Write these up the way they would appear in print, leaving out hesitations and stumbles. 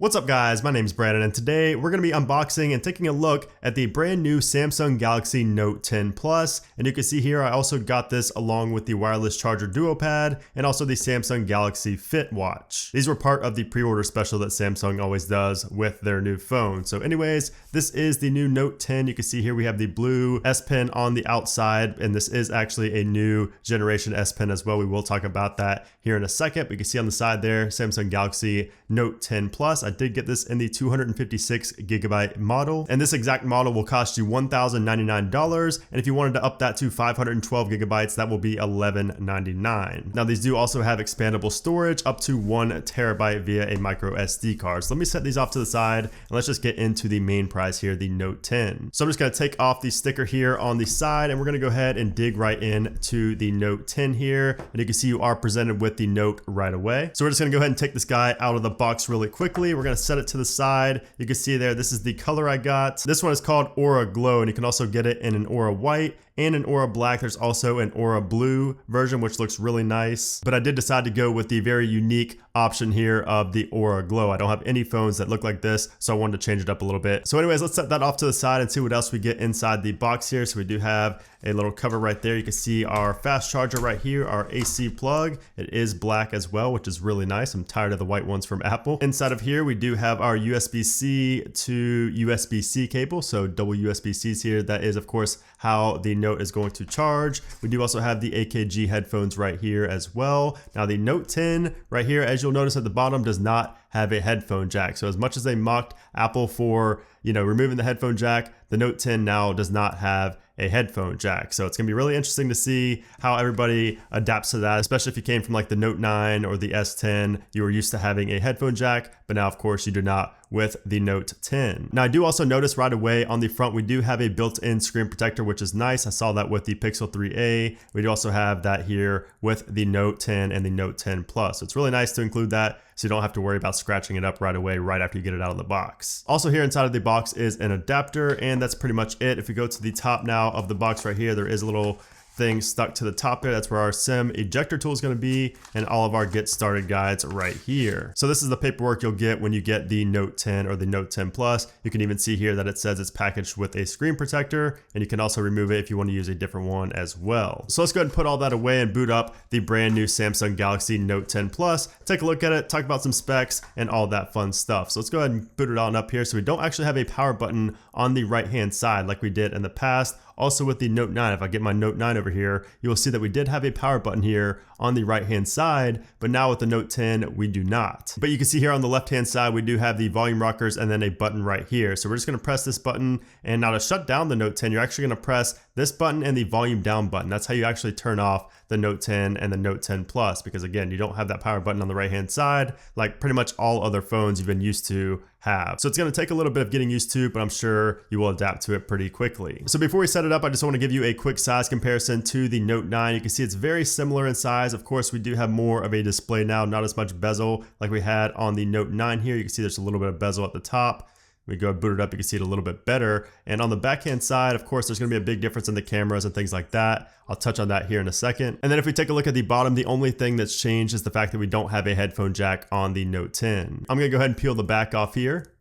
What's up guys, my name's Brandon and today we're going to be unboxing and taking a look at the brand new Samsung Galaxy Note 10 Plus. And you can see here I also got this along with the wireless charger duo pad and also the Samsung Galaxy Fit watch. These were part of the pre-order special that Samsung always does with their new phone. So anyways, this is the new Note 10. You can see here we have the blue S Pen on the outside, and this is actually a new generation S Pen as well. We will talk about that here in a second. But you can see on the side there, Samsung Galaxy Note 10 Plus. I did get this in the 256 gigabyte model, and this exact model will cost you $1,099. And if you wanted to up that to 512 gigabytes, that will be $1,199. Now these do also have expandable storage up to 1 terabyte via a micro SD card. So let me set these off to the side and let's just get into the main prize here, the Note 10. So I'm just going to take off the sticker here on the side and we're going to go ahead and dig right in to the Note 10 here. And you can see you are presented with the Note right away. So we're just going to go ahead and take this guy out of the box really quickly. We're going to set it to the side. You can see there, this is the color I got. This one is called Aura Glow, and you can also get it in an Aura White and an Aura Black. There's also an Aura Blue version, which looks really nice. But I did decide to go with the very unique option here of the Aura Glow. I don't have any phones that look like this, so I wanted to change it up a little bit. So anyways, let's set that off to the side and see what else we get inside the box here. So we do have a little cover right there. You can see our fast charger right here, our AC plug. It is black as well, which is really nice. I'm tired of the white ones from Apple. Inside of here, we do have our USB-C to USB-C cable. So double USB-Cs here. That is, of course, how the Note is going to charge. We do also have the AKG headphones right here as well. Now the Note 10 right here, as you'll notice at the bottom, does not have a headphone jack. So as much as they mocked Apple for, removing the headphone jack, the Note 10 now does not have a headphone jack. So it's gonna be really interesting to see how everybody adapts to that, especially if you came from like the Note 9 or the S10, you were used to having a headphone jack, but now of course you do not with the Note 10. Now I do also notice right away on the front, we do have a built-in screen protector, which is nice. I saw that with the Pixel 3a. We do also have that here with the Note 10 and the Note 10 Plus. So it's really nice to include that so you don't have to worry about scratching it up right away right after you get it out of the box. Also here inside of the box is an adapter, and that's pretty much it. If we go to the top now of the box right here, there is a little thing stuck to the top there. That's where our SIM ejector tool is going to be, and all of our get started guides right here. So this is the paperwork you'll get when you get the Note 10 or the Note 10 Plus. You can even see here that it says it's packaged with a screen protector, and you can also remove it if you want to use a different one as well. So let's go ahead and put all that away and boot up the brand new Samsung Galaxy Note 10 Plus. Take a look at it, talk about some specs and all that fun stuff. So let's go ahead and boot it on up here. So we don't actually have a power button on the right hand side like we did in the past. Also with the Note 9, if I get my Note 9 over here, you will see that we did have a power button here on the right hand side, but now with the Note 10, we do not. But you can see here on the left hand side, we do have the volume rockers and then a button right here. So we're just gonna press this button, and now to shut down the Note 10, you're actually gonna press this button and the volume down button. That's how you actually turn off the Note 10 and the Note 10 Plus, because again, you don't have that power button on the right hand side like pretty much all other phones you've been used to have. So it's gonna take a little bit of getting used to, but I'm sure you will adapt to it pretty quickly. So before we set it up, I just wanna give you a quick size comparison to the Note 9. You can see it's very similar in size. Of course, we do have more of a display now, not as much bezel like we had on the Note 9 here. You can see there's a little bit of bezel at the top. We go boot it up, you can see it a little bit better. And on the backhand side, of course, there's gonna be a big difference in the cameras and things like that. I'll touch on that here in a second. And then if we take a look at the bottom, the only thing that's changed is the fact that we don't have a headphone jack on the Note 10. I'm gonna go ahead and peel the back off here.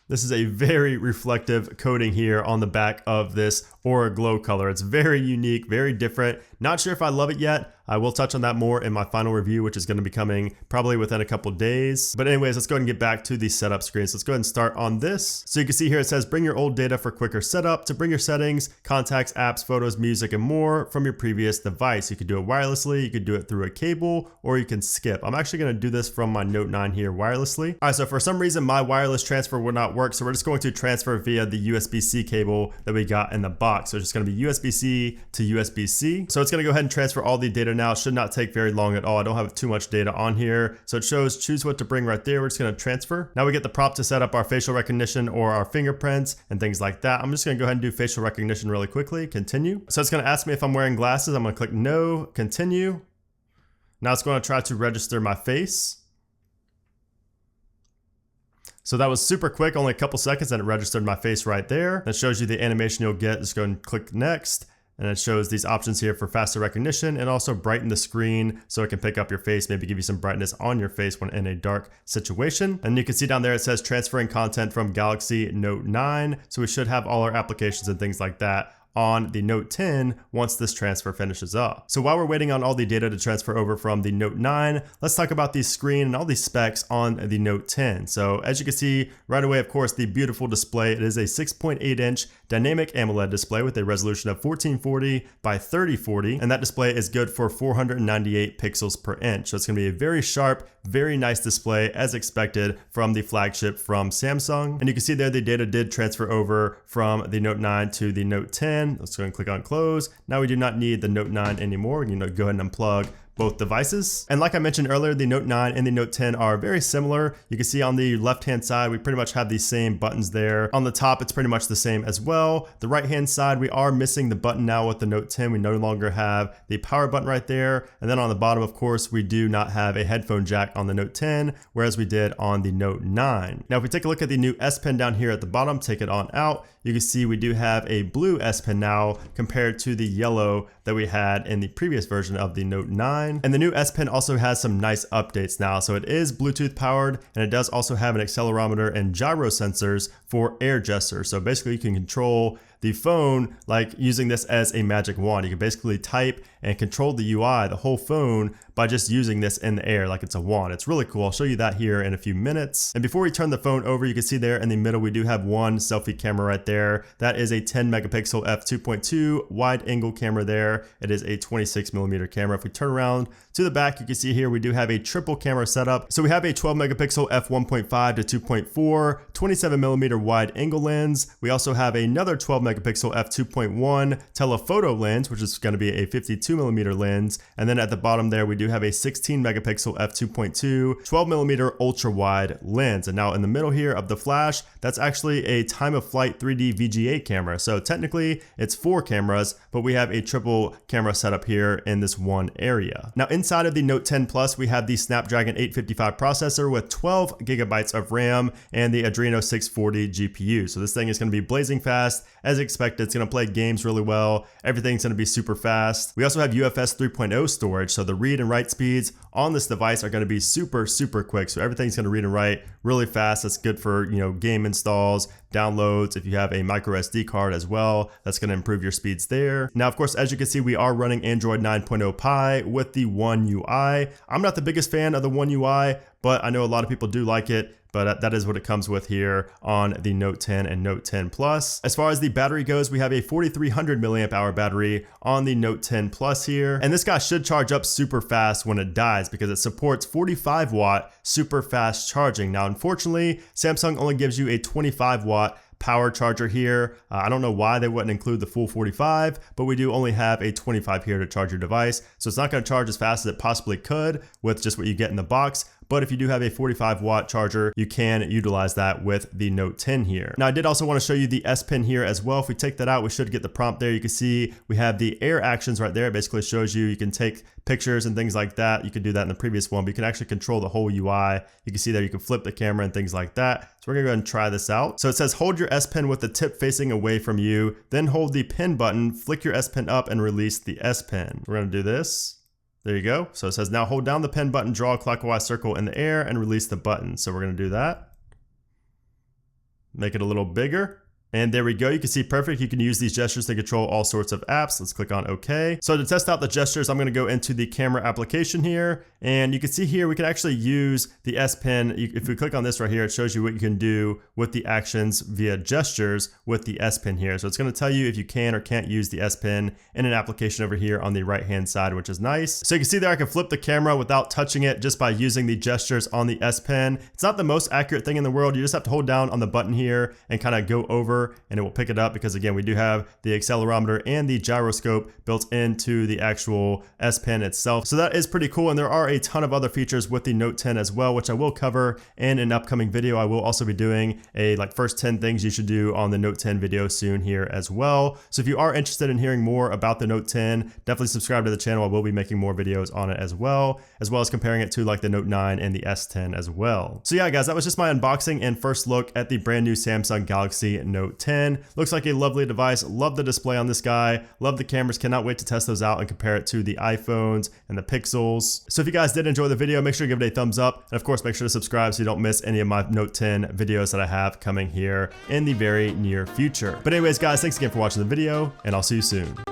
This is a very reflective coating here on the back of this Aura Glow color. It's very unique, very different. Not sure if I love it yet. I will touch on that more in my final review, which is going to be coming probably within a couple days. But anyways, let's go ahead and get back to the setup screen. So let's go ahead and start on this. So you can see here it says bring your old data for quicker setup. To bring your settings, contacts, apps, photos, music, and more from your previous device. You could do it wirelessly, you could do it through a cable, or you can skip. I'm actually going to do this from my Note 9 here wirelessly. All right, so for some reason my wireless transfer would not work, so we're just going to transfer via the USB-C cable that we got in the box. So it's just going to be USB-C to USB-C. So it's going to go ahead and transfer all the data now. It should not take very long at all. I don't have too much data on here. So it shows choose what to bring right there. We're just going to transfer. Now we get the prompt to set up our facial recognition or our fingerprints and things like that. I'm just going to go ahead and do facial recognition really quickly. Continue. So it's going to ask me if I'm wearing glasses. I'm going to click no, continue. Now it's going to try to register my face. So that was super quick, only a couple seconds, and it registered my face right there. That shows you the animation you'll get. Just go and click next. and it shows these options here for faster recognition and also brighten the screen so it can pick up your face, maybe give you some brightness on your face when in a dark situation. And you can see down there it says transferring content from Galaxy Note 9, so we should have all our applications and things like that on the Note 10 once this transfer finishes up. So while we're waiting on all the data to transfer over from the Note 9, let's talk about the screen and all these specs on the Note 10. So as you can see right away, of course, the beautiful display. It is a 6.8-inch dynamic AMOLED display with a resolution of 1440 by 3040, and that display is good for 498 pixels per inch. So it's going to be a very sharp, very nice display as expected from the flagship from Samsung. And you can see there the data did transfer over from the Note 9 to the Note 10. Let's go and click on close. Now we do not need the Note 9 anymore. We can go ahead and unplug both devices. And like I mentioned earlier, the Note 9 and the Note 10 are very similar. You can see on the left-hand side, we pretty much have these same buttons there. On the top, it's pretty much the same as well. The right-hand side, we are missing the button now with the Note 10. We no longer have the power button right there. And then on the bottom, of course, we do not have a headphone jack on the Note 10, whereas we did on the Note 9. Now, if we take a look at the new S Pen down here at the bottom, take it on out, you can see we do have a blue S Pen now compared to the yellow that we had in the previous version of the Note 9. And the new S Pen also has some nice updates now. So it is Bluetooth powered, and it does also have an accelerometer and gyro sensors for air gestures. So basically you can control the phone like using this as a magic wand. You can basically type and control the UI, the whole phone, by just using this in the air like it's a wand. It's really cool. I'll show you that here in a few minutes. And before we turn the phone over, you can see there in the middle, we do have one selfie camera right there. That is a 10 megapixel f2.2 wide angle camera there. It is a 26 millimeter camera. If we turn around to the back, you can see here, we do have a triple camera setup. So we have a 12 megapixel f1.5 to 2.4, 27 millimeter wide angle lens. We also have another 12 megapixel f2.1 telephoto lens, which is going to be a 52 millimeter lens. And then at the bottom there, we do have a 16 megapixel f2.2, 12 millimeter ultra wide lens. And now in the middle here of the flash, that's actually a time of flight 3D VGA camera. So technically it's 4 cameras, but we have a triple camera setup here in this one area. Now inside of the Note 10 Plus, we have the Snapdragon 855 processor with 12 gigabytes of RAM and the Adreno 640 GPU. So this thing is going to be blazing fast as expected. It's going to play games really well. Everything's going to be super fast. We also have UFS 3.0 storage. So the read and write speeds on this device are going to be super quick. So everything's going to read and write really fast. That's good for, game installs, downloads. If you have a micro SD card as well, that's going to improve your speeds there. Now, of course, as you can see, we are running Android 9.0 Pie with the One UI. I'm not the biggest fan of the One UI, but I know a lot of people do like it. But that is what it comes with here on the Note 10 and Note 10 Plus. As far as the battery goes, we have a 4300 milliamp hour battery on the Note 10 Plus here. And this guy should charge up super fast when it dies because it supports 45 watt super fast charging. Now, unfortunately, Samsung only gives you a 25 watt power charger here. I don't know why they wouldn't include the full 45, but we do only have a 25 here to charge your device. So it's not going to charge as fast as it possibly could with just what you get in the box. But if you do have a 45 watt charger, you can utilize that with the Note 10 here. Now, I did also want to show you the S Pen here as well. If we take that out, we should get the prompt there. You can see we have the air actions right there. It basically shows you can take pictures and things like that. You could do that in the previous one, but you can actually control the whole UI. You can see there you can flip the camera and things like that. So we're gonna go ahead and try this out. So it says hold your S Pen with the tip facing away from you, then hold the pen button, flick your S Pen up and release the S Pen. We're gonna do this. There you go. So it says now hold down the pen button, draw a clockwise circle in the air and release the button. So we're gonna do that. Make it a little bigger. And there we go. You can see perfect. You can use these gestures to control all sorts of apps. Let's click on OK. So to test out the gestures, I'm going to go into the camera application here. And you can see here, we can actually use the S Pen. If we click on this right here, it shows you what you can do with the actions via gestures with the S Pen here. So it's going to tell you if you can or can't use the S Pen in an application over here on the right-hand side, which is nice. So you can see there, I can flip the camera without touching it just by using the gestures on the S Pen. It's not the most accurate thing in the world. You just have to hold down on the button here and kind of go over and it will pick it up because again, we do have the accelerometer and the gyroscope built into the actual S Pen itself. So that is pretty cool. And there are a ton of other features with the Note 10 as well, which I will cover in an upcoming video. I will also be doing a first 10 things you should do on the Note 10 video soon here as well. So if you are interested in hearing more about the Note 10, definitely subscribe to the channel. I will be making more videos on it as well as comparing it to the Note 9 and the S10 as well. So yeah, guys, that was just my unboxing and first look at the brand new Samsung Galaxy Note Note 10. Looks like a lovely device. Love the display on this guy. Love the cameras. Cannot wait to test those out and compare it to the iPhones and the Pixels. So if you guys did enjoy the video, make sure to give it a thumbs up. And of course, make sure to subscribe so you don't miss any of my Note 10 videos that I have coming here in the very near future. But anyways, guys, thanks again for watching the video, and I'll see you soon.